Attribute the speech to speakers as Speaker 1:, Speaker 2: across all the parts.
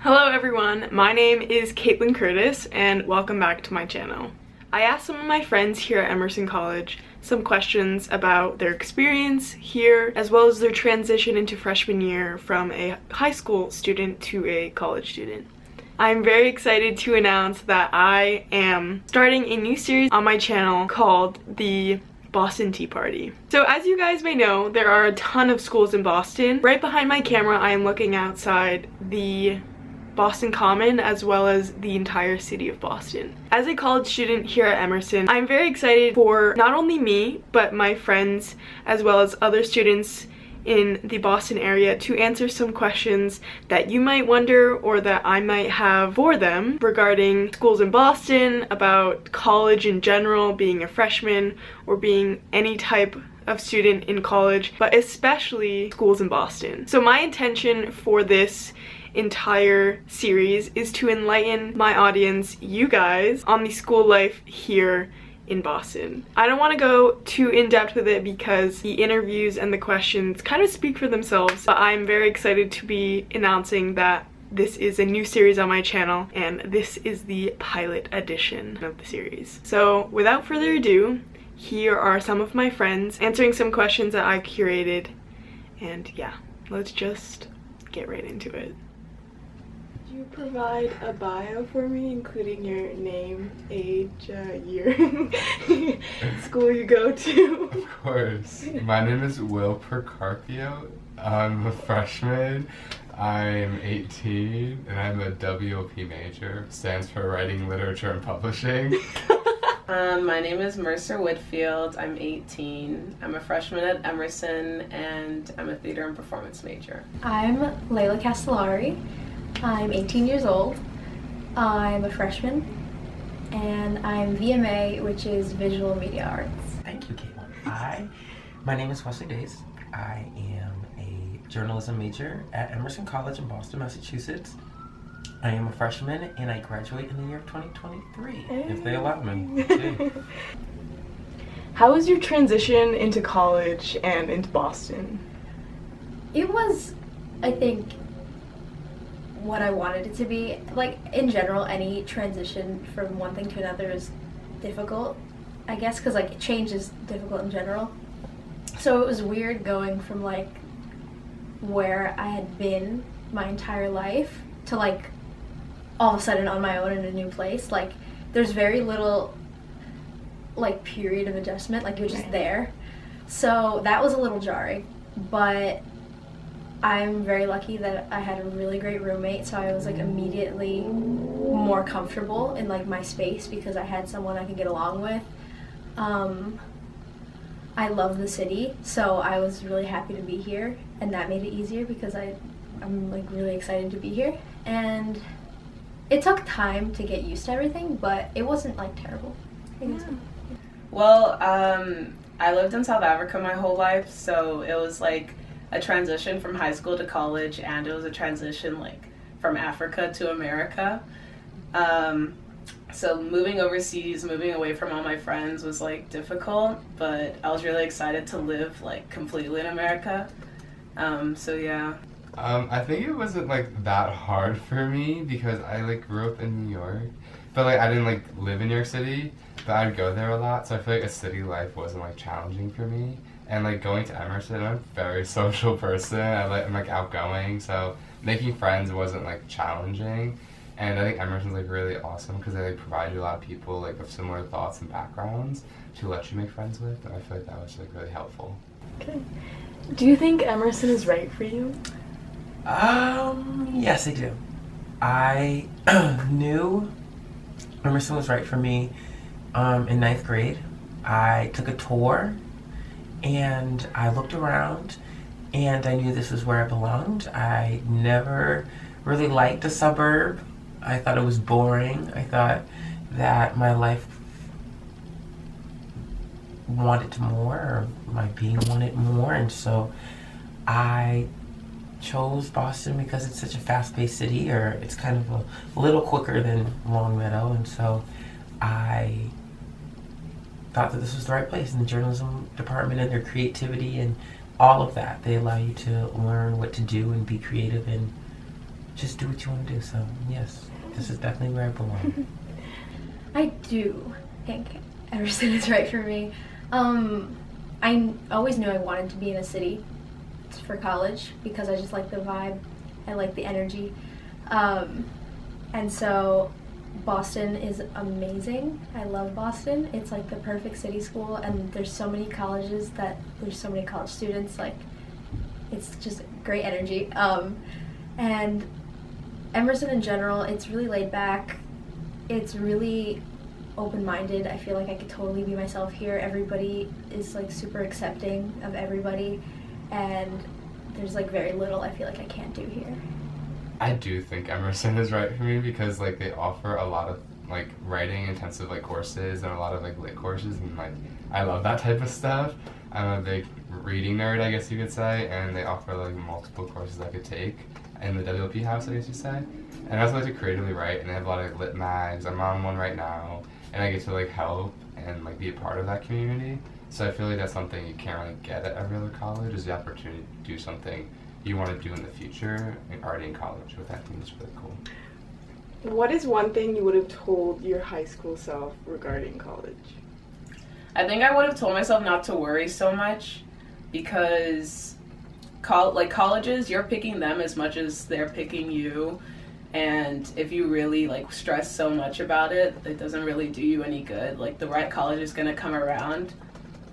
Speaker 1: Hello everyone, my name is Caitlin Curtis and welcome back to my channel. I asked some of my friends here at Emerson College some questions about their experience here as well as their transition into freshman year from a high school student to a college student. I'm very excited to announce that I am starting a new series on my channel called the Boston Tea Party. So as you guys may know, there are a ton of schools in Boston. Right behind my camera, I am looking outside the Boston Common as well as the entire city of Boston. As a college student here at Emerson, I'm very excited for not only me, but my friends as well as other students in the Boston area to answer some questions that you might wonder or that I might have for them regarding schools in Boston, about college in general, being a freshman or being any type of student in college, but especially schools in Boston. So my intention for this entire series is to enlighten my audience, you guys, on the school life here in Boston. I don't want to go too in-depth with it because the interviews and the questions kind of speak for themselves, but I'm very excited to be announcing that this is a new series on my channel and this is the pilot edition of the series. So without further ado, here are some of my friends answering some questions that I curated, and yeah, let's just get right into it. Could you provide a bio for me, including your name, age, year, school you go to?
Speaker 2: Of course. My name is Will Percarpio. I'm a freshman. I'm 18 and I'm a WOP major. Stands for Writing, Literature, and Publishing.
Speaker 3: My name is Mercer Whitfield. I'm 18. I'm a freshman at Emerson and I'm a theater and performance major.
Speaker 4: I'm Leila Castellari. I'm 18 years old. I'm a freshman and I'm VMA, which is Visual Media Arts.
Speaker 5: Thank you, Caitlin. My name is Wesley Days. I am a journalism major at Emerson College in Boston, Massachusetts. I am a freshman and I graduate in the year of 2023, if they allow me to.
Speaker 1: How was your transition into college and into Boston?
Speaker 4: It was, I think, what I wanted it to be. Like, in general, any transition from one thing to another is difficult, I guess, because like change is difficult in general. So it was weird going from like where I had been my entire life to like all of a sudden on my own in a new place. Like, there's very little like period of adjustment, like you're just there. So that was a little jarring, but I'm very lucky that I had a really great roommate, so I was like immediately more comfortable in like my space because I had someone I could get along with. I love the city, so I was really happy to be here, and that made it easier because I'm like really excited to be here. And it took time to get used to everything, but it wasn't like terrible.
Speaker 3: Well, I lived in South Africa my whole life, so it was like a transition from high school to college, and it was a transition like from Africa to America. So moving overseas, moving away from all my friends was like difficult, but I was really excited to live like completely in America. So yeah.
Speaker 2: I think it wasn't like that hard for me because I like grew up in New York, but like I didn't like live in New York City, but I'd go there a lot, so I feel like a city life wasn't like challenging for me. And like going to Emerson, I'm a very social person. I'm like outgoing, so making friends wasn't like challenging. And I think Emerson's like really awesome because they like provide you a lot of people like of similar thoughts and backgrounds to let you make friends with. And I feel like that was like really helpful.
Speaker 1: Okay. Do you think Emerson is right for you?
Speaker 5: Yes, I do. I knew Emerson was right for me in ninth grade. I took a tour and I looked around and I knew this was where I belonged. I never really liked a suburb. I thought it was boring. I thought that my life wanted more, or my being wanted more, and so I chose Boston because it's such a fast-paced city, or it's kind of a little quicker than Longmeadow, and so I thought that this was the right place. In the journalism department and their creativity and all of that, they allow you to learn what to do and be creative and just do what you want to do. So yes, this is definitely where I belong.
Speaker 4: I do think Emerson is right for me. I always knew I wanted to be in a city for college because I just like the vibe. I like the energy. And so Boston is amazing. I love Boston. It's like the perfect city school, and there's so many colleges that there's so many college students. Like, it's just great energy. And Emerson in general, it's really laid back. It's really open-minded. I feel like I could totally be myself here. Everybody is like super accepting of everybody, and there's like very little I feel like I can't do here.
Speaker 2: I do think Emerson is right for me because like they offer a lot of like writing intensive like courses and a lot of like lit courses, and like I love that type of stuff. I'm a big reading nerd, I guess you could say, and they offer like multiple courses I could take in the WLP house, I guess you say. And I also like to creatively write, and they have a lot of lit mags. I'm on one right now, and I get to like help and like be a part of that community. So I feel like that's something you can't really get at every other college, is the opportunity to do something you want to do in the future and already in college, which I think is really cool.
Speaker 1: What is one thing you would have told your high school self regarding college?
Speaker 3: I think I would have told myself not to worry so much because colleges, you're picking them as much as they're picking you. And if you really like stress so much about it, it doesn't really do you any good. Like, the right college is going to come around.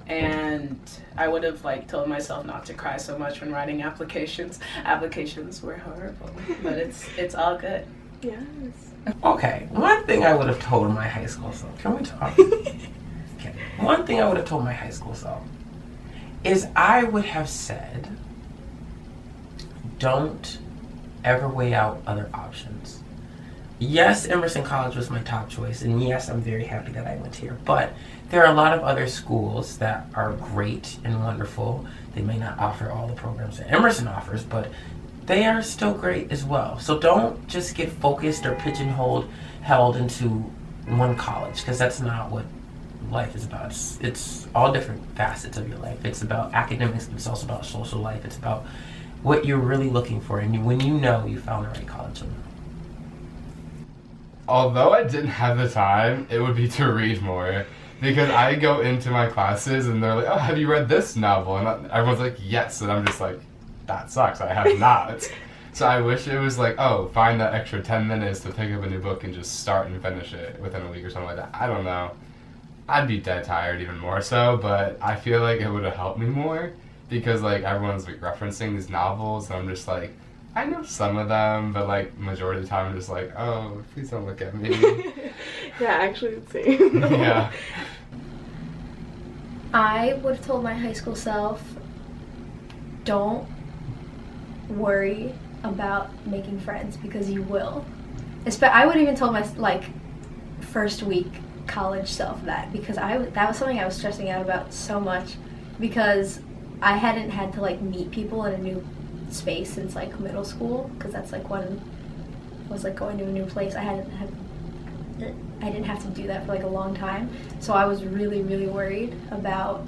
Speaker 3: And I would have like told myself not to cry so much when writing applications. Applications were horrible, but it's all good.
Speaker 1: Yes.
Speaker 5: Okay, one thing I would have told my high school self. Can we talk? Okay. One thing I would have told my high school self is I would have said, don't ever weigh out other options. Yes, Emerson College was my top choice, and yes, I'm very happy that I went here, but there are a lot of other schools that are great and wonderful. They may not offer all the programs that Emerson offers, but they are still great as well. So don't just get focused or held into one college, because that's not what life is about. It's all different facets of your life. It's about academics, but it's also about social life. It's about what you're really looking for, and when you know you found the right college.
Speaker 2: Although I didn't have the time, it would be to read more. Because I go into my classes and they're like, oh, have you read this novel? And everyone's like, yes. And I'm just like, that sucks. I have not. So I wish it was like, oh, find that extra 10 minutes to pick up a new book and just start and finish it within a week or something like that. I don't know. I'd be dead tired even more so, but I feel like it would have helped me more because like everyone's like referencing these novels and I'm just like, I know some of them, but like majority of the time I'm just like, oh, please don't look at me.
Speaker 1: Yeah, actually the same.
Speaker 2: Yeah.
Speaker 4: I would have told my high school self, don't worry about making friends because you will. I would even tell my like first week college self that because that was something I was stressing out about so much because I hadn't had to like meet people in a new space since like middle school because that's like when I was like going to a new place. I didn't have to do that for like a long time, so I was really worried about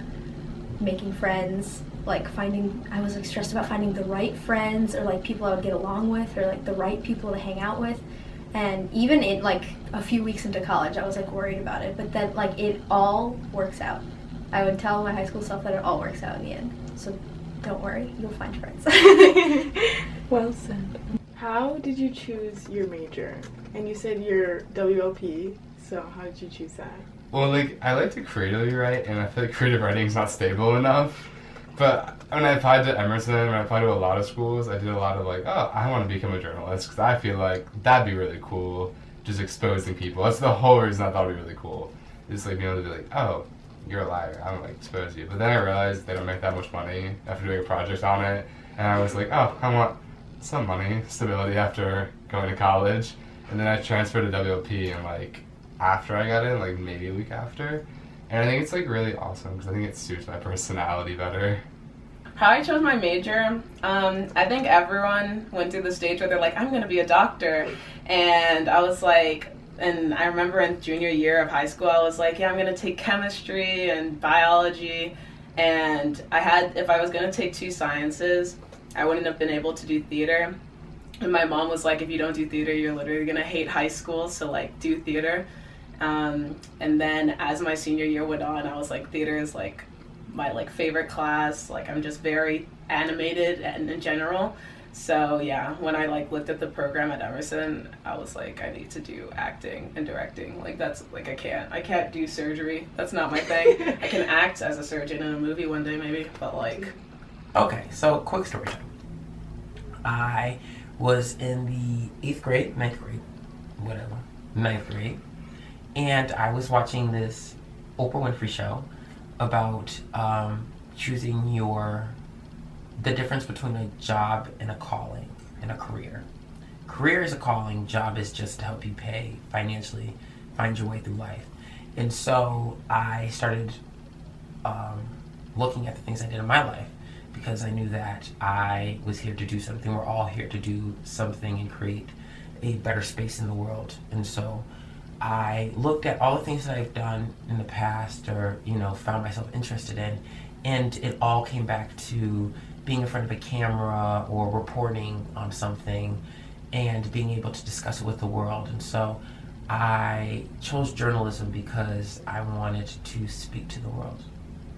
Speaker 4: making friends, like I was like stressed about finding the right friends or like people I would get along with or like the right people to hang out with. And even in like a few weeks into college I was like worried about it, but then like it all works out. I would tell my high school self that it all works out in the end, so don't worry, you'll find friends.
Speaker 1: Well said. How did you choose your major? And you said you're WLP, so how did you choose that?
Speaker 2: Well, like, I like to creatively write, and I feel like creative writing is not stable enough. But when I applied to Emerson, when I applied to a lot of schools, I did a lot of like, oh, I want to become a journalist, because I feel like that'd be really cool, just exposing people. That's the whole reason I thought it'd be really cool. Just like being able to be like, oh, you're a liar, I'm gonna like expose you. But then I realized they don't make that much money after doing a project on it, and I was like, oh, I want some money, stability after going to college. And then I transferred to WLP, and like after I got in, like maybe a week after, and I think it's like really awesome because I think it suits my personality better.
Speaker 3: How I chose my major, I think everyone went through the stage where they're like, I'm gonna be a doctor, and I was like, and I remember in junior year of high school, I was like, yeah, I'm gonna take chemistry and biology, and if I was gonna take two sciences, I wouldn't have been able to do theater. And my mom was like, if you don't do theater, you're literally gonna hate high school, so like do theater. And then as my senior year went on, I was like, theater is like my like favorite class. Like I'm just very animated and in general. So yeah, when I like looked at the program at Emerson, I was like, I need to do acting and directing. Like that's like I can't do surgery. That's not my thing. I can act as a surgeon in a movie one day maybe, but like.
Speaker 5: Okay, so quick story time. I was in the 8th grade, 9th grade, whatever, 9th grade, and I was watching this Oprah Winfrey show about choosing the difference between a job and a calling and a career. Career is a calling, job is just to help you pay financially, find your way through life. And so I started looking at the things I did in my life because I knew that I was here to do something. We're all here to do something and create a better space in the world. And so I looked at all the things that I've done in the past or, found myself interested in, and it all came back to being in front of a camera or reporting on something and being able to discuss it with the world. And so I chose journalism because I wanted to speak to the world,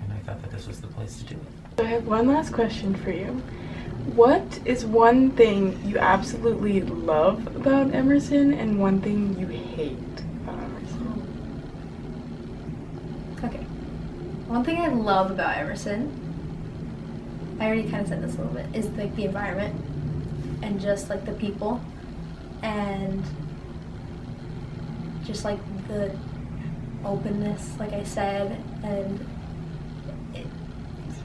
Speaker 5: and I thought that this was the place to do it.
Speaker 1: I have one last question for you. What is one thing you absolutely love about Emerson and one thing you hate about Emerson?
Speaker 4: Okay. One thing I love about Emerson, I already kind of said this a little bit, is like the environment and just like the people and just like the openness, like I said, and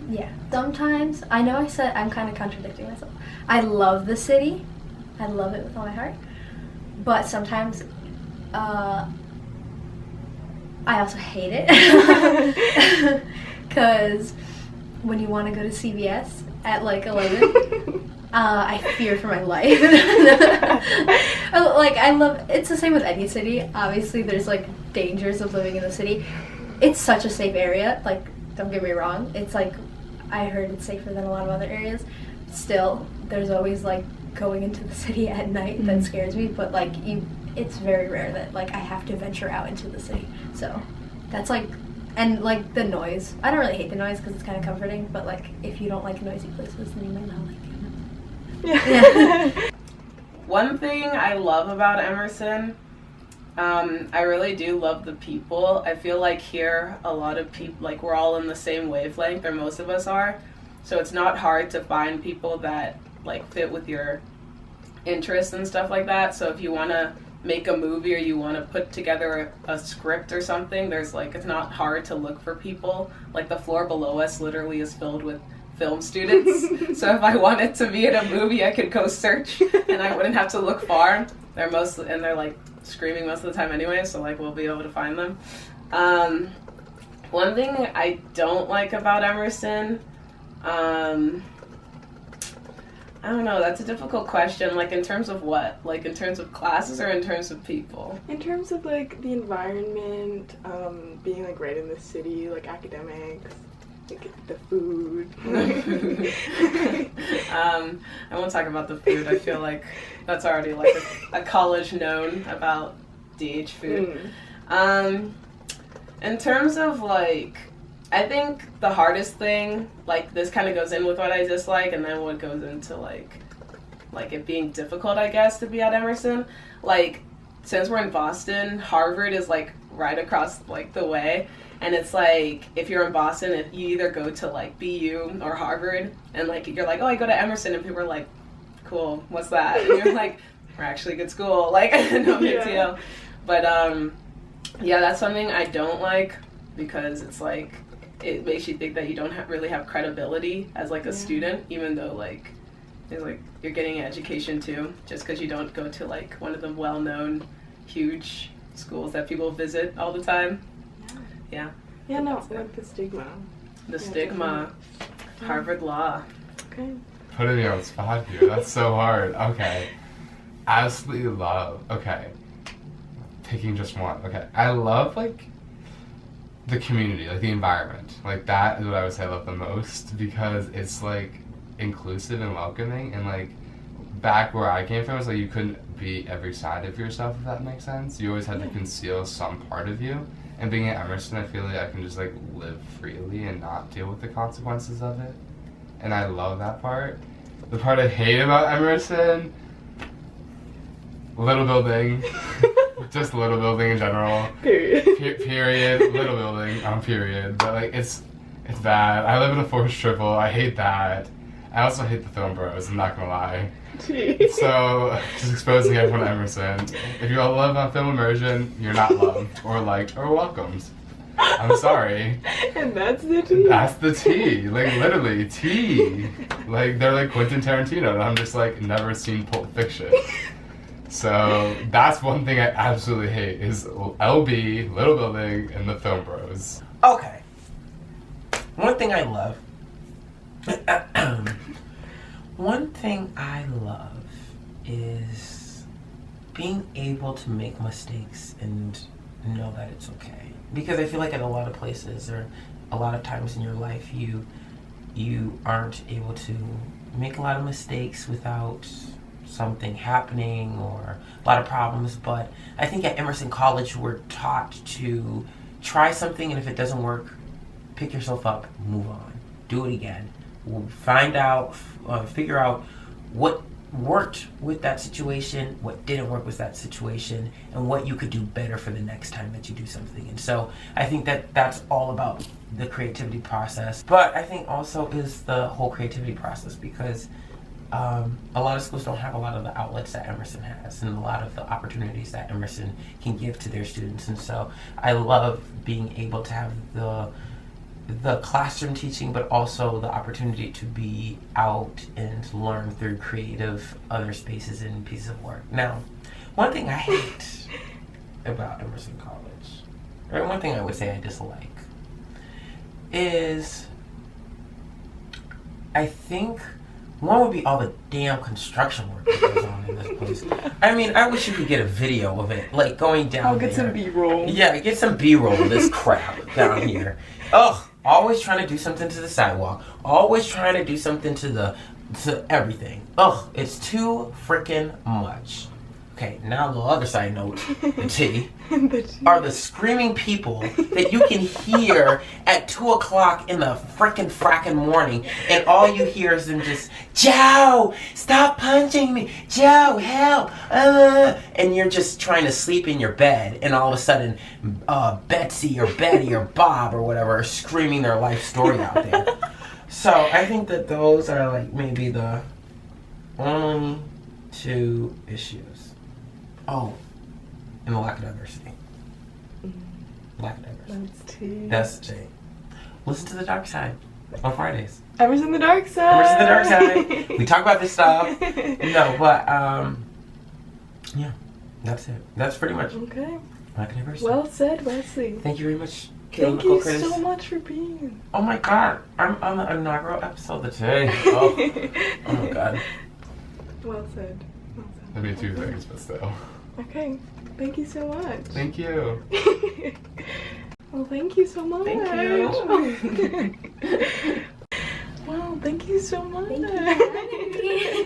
Speaker 4: yeah. Sometimes, I know I said I'm kind of contradicting myself. I love the city. I love it with all my heart. But sometimes, I also hate it. Because when you want to go to CVS at like 11, I fear for my life. Like, I love, it's the same with any city. Obviously, there's like dangers of living in the city. It's such a safe area. Like, don't get me wrong. It's like, I heard it's safer than a lot of other areas. Still, there's always like going into the city at night that scares me, but like it's very rare that like I have to venture out into the city. So that's like, and like the noise. I don't really hate the noise because it's kind of comforting, but like if you don't like noisy places, then you might not like it. Yeah.
Speaker 3: One thing I love about Emerson, I really do love the people. I feel like here a lot of people, like we're all in the same wavelength, or most of us are. So it's not hard to find people that like fit with your interests and stuff like that. So if you want to make a movie or you want to put together a script or something, there's like, it's not hard to look for people. Like the floor below us literally is filled with film students. So if I wanted to be in a movie, I could go search and I wouldn't have to look far. They're like screaming most of the time anyway, so like we'll be able to find them. One thing I don't like about Emerson, I don't know, that's a difficult question. Like in terms of what? Like in terms of classes or in terms of people?
Speaker 1: In terms of like the environment, being like right in the city, like academics, like the food.
Speaker 3: I won't talk about the food. I feel like that's already like a college known about DH food. In terms of like, I think the hardest thing, like this kind of goes in with what I dislike and then what goes into like it being difficult, I guess, to be at Emerson. Like, since we're in Boston, Harvard is like right across like the way. And it's like, if you're in Boston, if you either go to like BU or Harvard, and like you're like, oh, I go to Emerson, and people are like, cool, what's that? And you're like, we're actually a good school, like no big deal. But yeah, that's something I don't like because it's like it makes you think that you don't really have credibility as like a student, even though like it's like you're getting an education too, just because you don't go to like one of the well-known, huge schools that people visit all the time. Yeah.
Speaker 1: Yeah, no, like the stigma.
Speaker 3: The stigma. Harvard Law.
Speaker 1: Okay.
Speaker 2: Putting me on the spot here. That's so hard. Okay. Absolutely love. Okay. Picking just one. Okay. I love, like, the community, like, the environment. Like, that is what I would say I love the most because it's, like, inclusive and welcoming and, like, back where I came from, it's like you couldn't be every side of yourself, if that makes sense. You always had to conceal some part of you. And being at Emerson, I feel like I can just like live freely and not deal with the consequences of it. And I love that part. The part I hate about Emerson, little building. Just little building in general.
Speaker 1: Period.
Speaker 2: Period. Little building. Period. But like it's bad. I live in a forced triple. I hate that. I also hate the film bros. I'm not gonna lie.
Speaker 1: Jeez.
Speaker 2: So just exposing everyone to Emerson. If you all love on film immersion, you're not loved or liked or welcomed. I'm sorry.
Speaker 1: And that's the tea.
Speaker 2: That's the tea. Like literally tea. Like they're like Quentin Tarantino, and I'm just like never seen Pulp Fiction. So that's one thing I absolutely hate is LB, Little Building, and the Film Bros.
Speaker 5: Okay. One thing I love. One thing I love is being able to make mistakes and know that it's okay. Because I feel like at a lot of places or a lot of times in your life you aren't able to make a lot of mistakes without something happening or a lot of problems. But I think at Emerson College we're taught to try something, and if it doesn't work, pick yourself up, move on, do it again. Find out, figure out what worked with that situation, what didn't work with that situation, and what you could do better for the next time that you do something. And so I think that that's all about the creativity process. But I think also is the whole creativity process, because a lot of schools don't have a lot of the outlets that Emerson has and a lot of the opportunities that Emerson can give to their students. And so I love being able to have the classroom teaching, but also the opportunity to be out and learn through creative other spaces and pieces of work. Now, one thing I hate about Emerson College, or one thing I would say I dislike, is I think one would be all the damn construction work that goes on in this place. I mean, I wish you could get a video of it, like going down
Speaker 1: I'll get some B-roll.
Speaker 5: Yeah, get some B-roll of this crap down here. Ugh, always trying to do something to the sidewalk. Always trying to do something to everything. Ugh, it's too freaking much. Okay, now the other side note, the tea, are the screaming people that you can hear at 2 o'clock in the frackin' morning, and all you hear is them just, Joe, stop punching me, Joe, help, and you're just trying to sleep in your bed, and all of a sudden, Betsy or Betty or Bob or whatever are screaming their life story out there. So I think that those are like maybe the only two issues. Oh, and the lack of diversity. Lack of diversity.
Speaker 1: That's tea.
Speaker 5: That's the tea. Listen to the dark side on Fridays.
Speaker 1: Emerson the dark side.
Speaker 5: Emerson the dark side. We talk about this stuff. No, but yeah, that's it. That's pretty much
Speaker 1: Okay.
Speaker 5: lack of diversity.
Speaker 1: Well said, Wesley.
Speaker 5: Thank you very much.
Speaker 1: Thank you so much for being.
Speaker 5: Oh my God, I'm on the inaugural episode today. Oh my God.
Speaker 1: Well said.
Speaker 2: I mean, two things, but still.
Speaker 1: Okay. Thank you so much.
Speaker 2: Thank you.
Speaker 1: Well, thank you so much.
Speaker 5: Thank you.
Speaker 1: Wow, thank you so much.
Speaker 4: Thank you for having me.